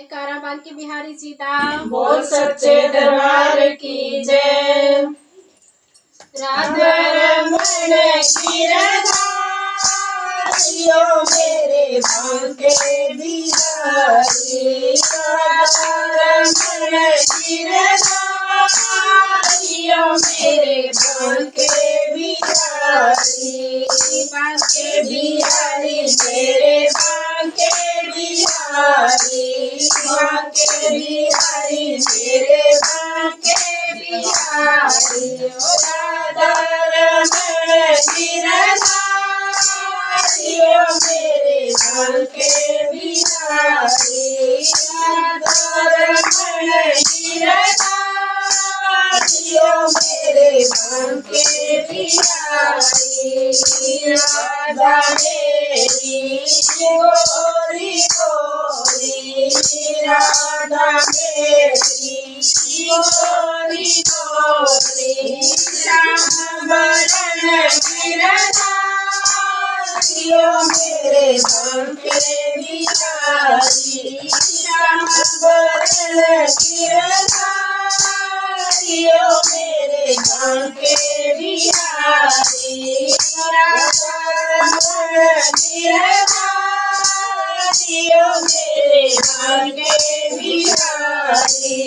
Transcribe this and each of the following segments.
जयकारा बांके बिहारी सीता बोल सच्चे दरबार की जय। राधा रमण गिरधारियो मेरे बांके बिहारी। राधा रमण गिरधारियो मेरे बांके बिहारी। बांके बिहारी मेरे बांके बिहारी। बांके बिहारी मेरे बांके बिहारी। राधा रमण गिरधारियो मेरे बांके बिहारी। राधा रमण गिरधारियो मेरे बांके बिहारी। राधा मेरी गोरी गोरी। राधा मेरी गोरी गोरी। श्याम बरन गिरधारियो मेरे बांके बिहारी। श्याम बरन गिरधारियो मेरे बांके बिहारी। राधा रमण गिरधारियो मेरे बांके बिहारी।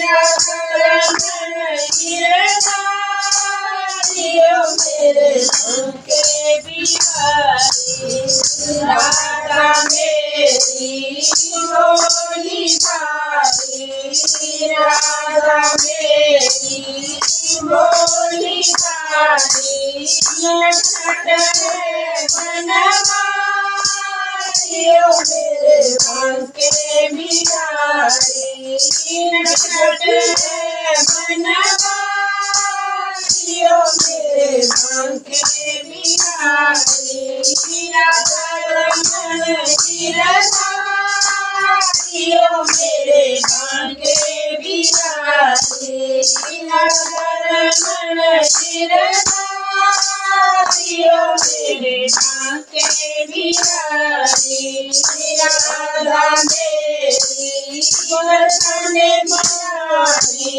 राधा रमण गिरधारियो मेरे बांके बिहारी। राधा मेरी भोली भाली। राधा मेरी भोली भाली। नटखट बनवारियो मेरे बांके बिहारी। नटखट बनवारियो मेरे बांके बिहारी। राधा रमण गिरधारियो मेरे बांके बिहारी। राधा रमण गिरधारियो मेरे बांके बिहारी। राधा मेरी बरसन बनानी।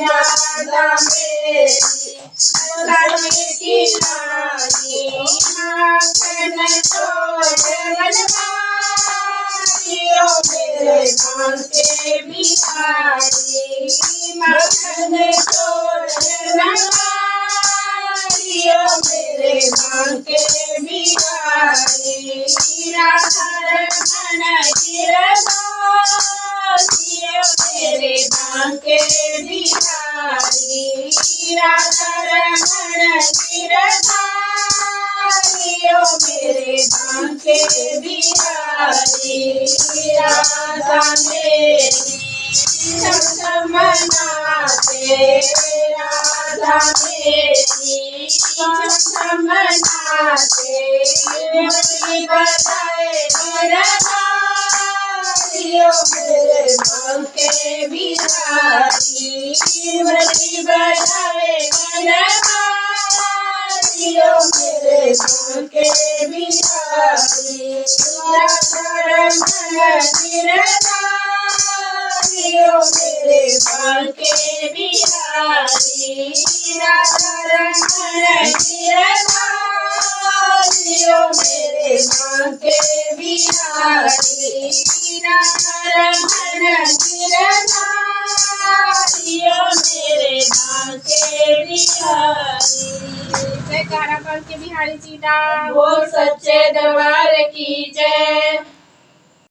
राधा मेरी बरन की रानी। माखन चोर बनवारियो मेरे बांके बिहारी। माखन चोर बनवारियो मेरे बांके बिहारी। राधा रमण गिरधारियो मेरे बांके बिहारी। राधा रमण गिरधारियो मेरे बांके बिहारी। राधा मेरी छमनाते। राधा मेरी छमनाते। मुरली बजाए गिरधारियो मेरे बांके बिहारी। मुरली बजाए गिरधारियो मेरे बांके बिहारी। राधा रमण गिरधारियो मेरे बांके बिहारी। राधा रमण गिरधारियो मेरे बांके बिहारी। राधा रमण गिरधारियो मेरे बांके बिहारी। जयकारा बांके बिहारी सीता बोल सच्चे दरबार की जय।